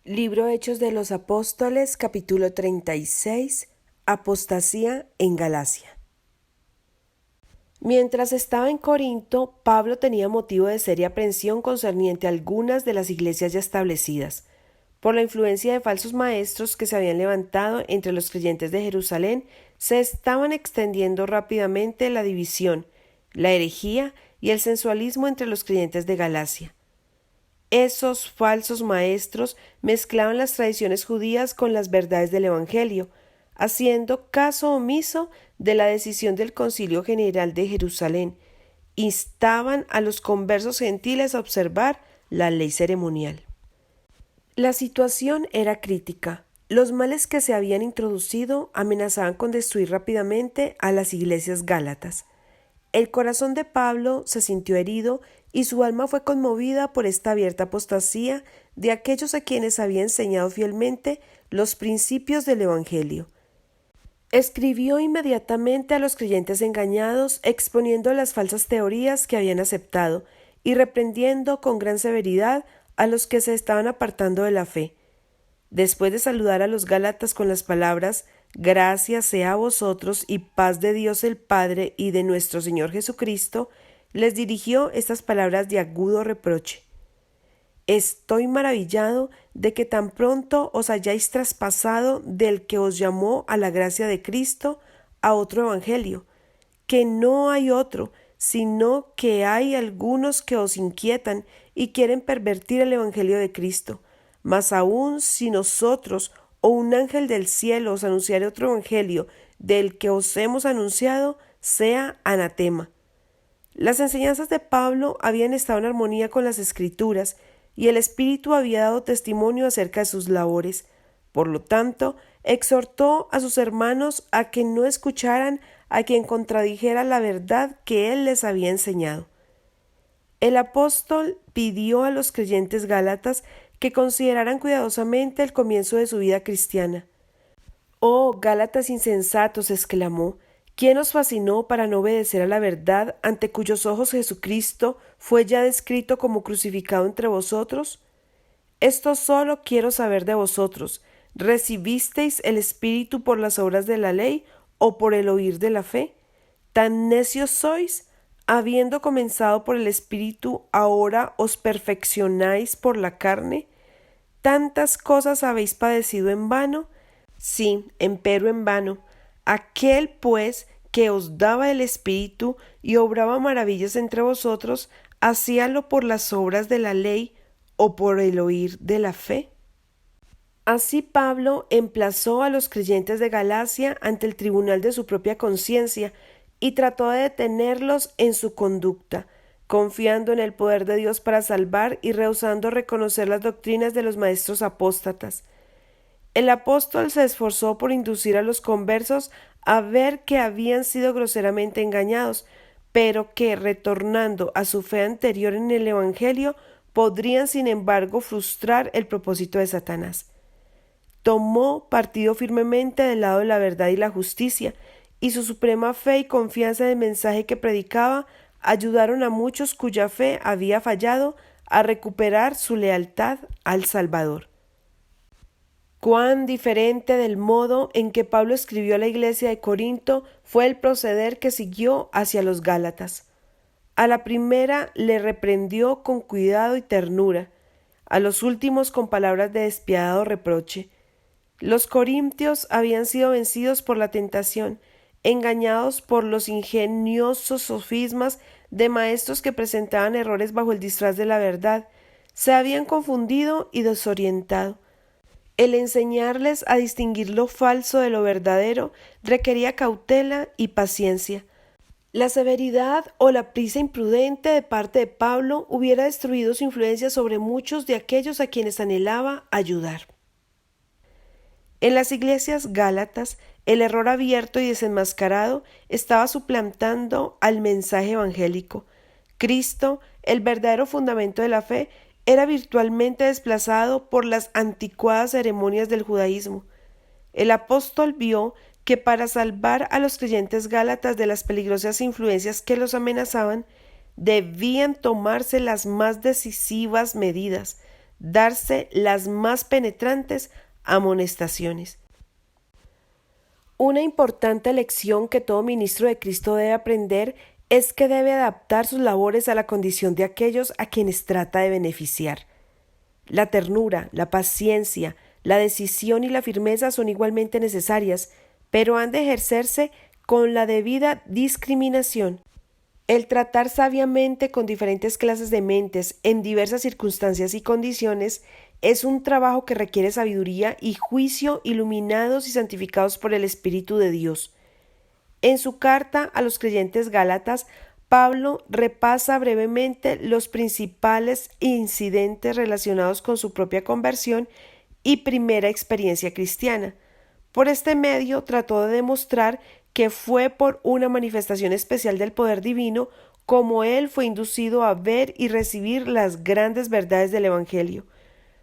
Libro Hechos de los Apóstoles, capítulo 36, Apostasía en Galacia. Mientras estaba en Corinto, Pablo tenía motivo de seria aprensión concerniente a algunas de las iglesias ya establecidas, por la influencia de falsos maestros que se habían levantado entre los creyentes de Jerusalén. Se estaban extendiendo rápidamente la división, la herejía y el sensualismo entre los creyentes de Galacia. Esos falsos maestros mezclaban las tradiciones judías con las verdades del Evangelio, haciendo caso omiso de la decisión del Concilio General de Jerusalén. Instaban a los conversos gentiles a observar la ley ceremonial. La situación era crítica. Los males que se habían introducido amenazaban con destruir rápidamente a las iglesias gálatas. El corazón de Pablo se sintió herido y su alma fue conmovida por esta abierta apostasía de aquellos a quienes había enseñado fielmente los principios del Evangelio. Escribió inmediatamente a los creyentes engañados, exponiendo las falsas teorías que habían aceptado y reprendiendo con gran severidad a los que se estaban apartando de la fe. Después de saludar a los gálatas con las palabras «Gracia sea a vosotros y paz de Dios el Padre y de nuestro Señor Jesucristo», les dirigió estas palabras de agudo reproche. «Estoy maravillado de que tan pronto os hayáis traspasado del que os llamó a la gracia de Cristo a otro evangelio, que no hay otro, sino que hay algunos que os inquietan y quieren pervertir el evangelio de Cristo. Mas aún si nosotros o un ángel del cielo os anunciare otro evangelio del que os hemos anunciado, sea anatema». Las enseñanzas de Pablo habían estado en armonía con las Escrituras y el Espíritu había dado testimonio acerca de sus labores. Por lo tanto, exhortó a sus hermanos a que no escucharan a quien contradijera la verdad que él les había enseñado. El apóstol pidió a los creyentes gálatas que consideraran cuidadosamente el comienzo de su vida cristiana. «Oh, Gálatas insensatos», exclamó, «¿quién os fascinó para no obedecer a la verdad, ante cuyos ojos Jesucristo fue ya descrito como crucificado entre vosotros? Esto solo quiero saber de vosotros: ¿recibisteis el Espíritu por las obras de la ley o por el oír de la fe? ¿Tan necios sois? Habiendo comenzado por el Espíritu, ¿ahora os perfeccionáis por la carne? ¿Tantas cosas habéis padecido en vano? Sí, empero en vano. Aquel, pues, que os daba el Espíritu y obraba maravillas entre vosotros, ¿hacíalo por las obras de la ley o por el oír de la fe?» Así Pablo emplazó a los creyentes de Galacia ante el tribunal de su propia conciencia y trató de detenerlos en su conducta, confiando en el poder de Dios para salvar y rehusando reconocer las doctrinas de los maestros apóstatas. El apóstol se esforzó por inducir a los conversos a ver que habían sido groseramente engañados, pero que, retornando a su fe anterior en el Evangelio, podrían sin embargo frustrar el propósito de Satanás. Tomó partido firmemente del lado de la verdad y la justicia, y su suprema fe y confianza en el mensaje que predicaba ayudaron a muchos cuya fe había fallado a recuperar su lealtad al Salvador. Cuán diferente del modo en que Pablo escribió a la iglesia de Corinto fue el proceder que siguió hacia los Gálatas. A la primera le reprendió con cuidado y ternura, a los últimos con palabras de despiadado reproche. Los corintios habían sido vencidos por la tentación, engañados por los ingeniosos sofismas de maestros que presentaban errores bajo el disfraz de la verdad. Se habían confundido y desorientado. El enseñarles a distinguir lo falso de lo verdadero requería cautela y paciencia. La severidad o la prisa imprudente de parte de Pablo hubiera destruido su influencia sobre muchos de aquellos a quienes anhelaba ayudar. En las iglesias gálatas, el error abierto y desenmascarado estaba suplantando al mensaje evangélico. Cristo, el verdadero fundamento de la fe, era virtualmente desplazado por las anticuadas ceremonias del judaísmo. El apóstol vio que para salvar a los creyentes gálatas de las peligrosas influencias que los amenazaban, debían tomarse las más decisivas medidas, darse las más penetrantes amonestaciones. Una importante lección que todo ministro de Cristo debe aprender es que debe adaptar sus labores a la condición de aquellos a quienes trata de beneficiar. La ternura, la paciencia, la decisión y la firmeza son igualmente necesarias, pero han de ejercerse con la debida discriminación. El tratar sabiamente con diferentes clases de mentes en diversas circunstancias y condiciones es un trabajo que requiere sabiduría y juicio iluminados y santificados por el Espíritu de Dios. En su carta a los creyentes gálatas, Pablo repasa brevemente los principales incidentes relacionados con su propia conversión y primera experiencia cristiana. Por este medio trató de demostrar que fue por una manifestación especial del poder divino como él fue inducido a ver y recibir las grandes verdades del Evangelio.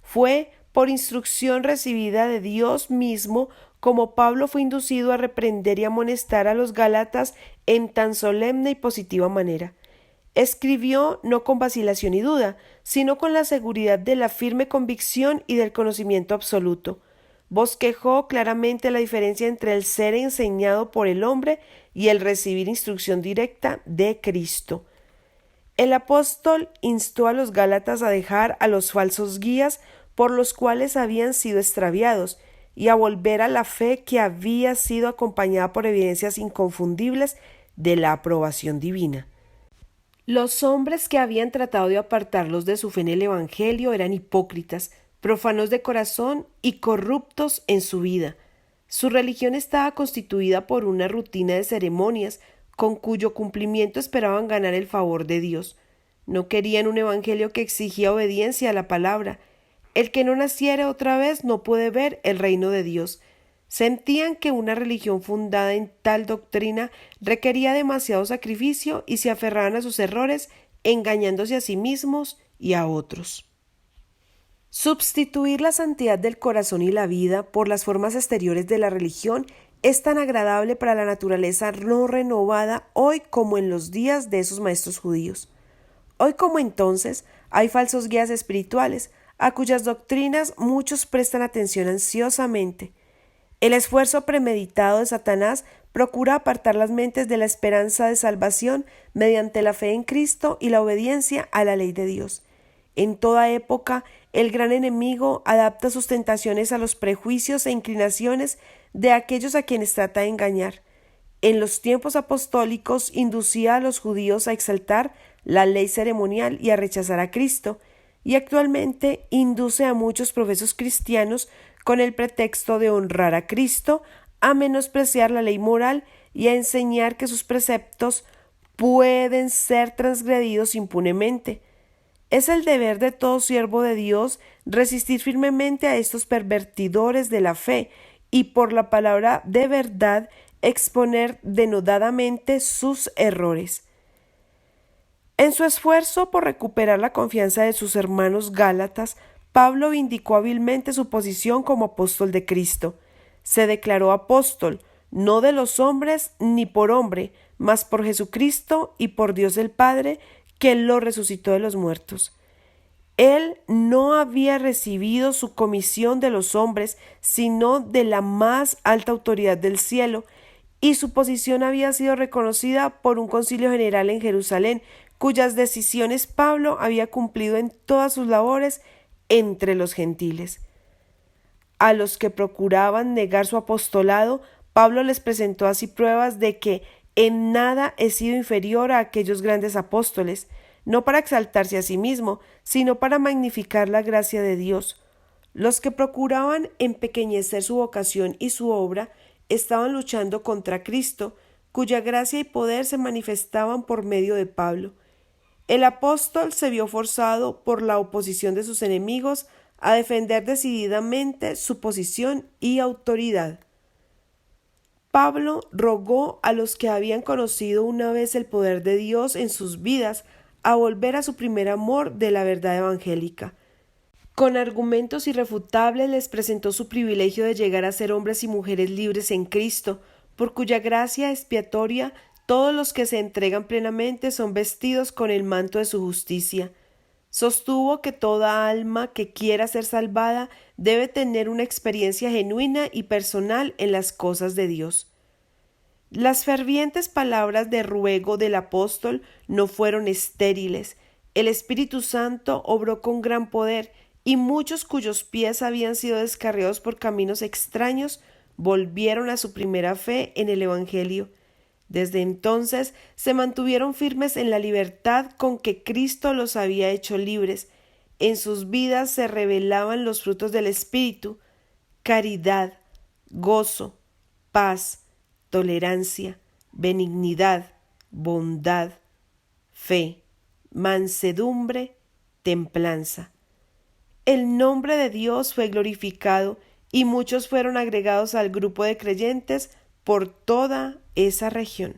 Fue por instrucción recibida de Dios mismo como Pablo fue inducido a reprender y amonestar a los gálatas en tan solemne y positiva manera. Escribió no con vacilación y duda, sino con la seguridad de la firme convicción y del conocimiento absoluto. Bosquejó claramente la diferencia entre el ser enseñado por el hombre y el recibir instrucción directa de Cristo. El apóstol instó a los gálatas a dejar a los falsos guías por los cuales habían sido extraviados y a volver a la fe que había sido acompañada por evidencias inconfundibles de la aprobación divina. Los hombres que habían tratado de apartarlos de su fe en el Evangelio eran hipócritas, profanos de corazón y corruptos en su vida. Su religión estaba constituida por una rutina de ceremonias con cuyo cumplimiento esperaban ganar el favor de Dios. No querían un evangelio que exigía obediencia a la palabra. El que no naciere otra vez no puede ver el reino de Dios. Sentían que una religión fundada en tal doctrina requería demasiado sacrificio y se aferraban a sus errores, engañándose a sí mismos y a otros. Substituir la santidad del corazón y la vida por las formas exteriores de la religión es tan agradable para la naturaleza no renovada hoy como en los días de esos maestros judíos. Hoy como entonces hay falsos guías espirituales a cuyas doctrinas muchos prestan atención ansiosamente. El esfuerzo premeditado de Satanás procura apartar las mentes de la esperanza de salvación mediante la fe en Cristo y la obediencia a la ley de Dios. En toda época, el gran enemigo adapta sus tentaciones a los prejuicios e inclinaciones de aquellos a quienes trata de engañar. En los tiempos apostólicos inducía a los judíos a exaltar la ley ceremonial y a rechazar a Cristo, y actualmente induce a muchos profesos cristianos con el pretexto de honrar a Cristo a menospreciar la ley moral y a enseñar que sus preceptos pueden ser transgredidos impunemente. Es el deber de todo siervo de Dios resistir firmemente a estos pervertidores de la fe y por la palabra de verdad exponer denodadamente sus errores. En su esfuerzo por recuperar la confianza de sus hermanos gálatas, Pablo vindicó hábilmente su posición como apóstol de Cristo. Se declaró apóstol, no de los hombres ni por hombre, mas por Jesucristo y por Dios el Padre, que lo resucitó de los muertos. Él no había recibido su comisión de los hombres, sino de la más alta autoridad del cielo, y su posición había sido reconocida por un concilio general en Jerusalén, cuyas decisiones Pablo había cumplido en todas sus labores entre los gentiles. A los que procuraban negar su apostolado, Pablo les presentó así pruebas de que en nada he sido inferior a aquellos grandes apóstoles, no para exaltarse a sí mismo, sino para magnificar la gracia de Dios. Los que procuraban empequeñecer su vocación y su obra estaban luchando contra Cristo, cuya gracia y poder se manifestaban por medio de Pablo. El apóstol se vio forzado por la oposición de sus enemigos a defender decididamente su posición y autoridad. Pablo rogó a los que habían conocido una vez el poder de Dios en sus vidas a volver a su primer amor de la verdad evangélica. Con argumentos irrefutables les presentó su privilegio de llegar a ser hombres y mujeres libres en Cristo, por cuya gracia expiatoria todos los que se entregan plenamente son vestidos con el manto de su justicia. Sostuvo que toda alma que quiera ser salvada debe tener una experiencia genuina y personal en las cosas de Dios. Las fervientes palabras de ruego del apóstol no fueron estériles. El Espíritu Santo obró con gran poder, y muchos cuyos pies habían sido descarriados por caminos extraños volvieron a su primera fe en el Evangelio. Desde entonces se mantuvieron firmes en la libertad con que Cristo los había hecho libres. En sus vidas se revelaban los frutos del Espíritu: caridad, gozo, paz, tolerancia, benignidad, bondad, fe, mansedumbre, templanza. El nombre de Dios fue glorificado y muchos fueron agregados al grupo de creyentes por toda esa región.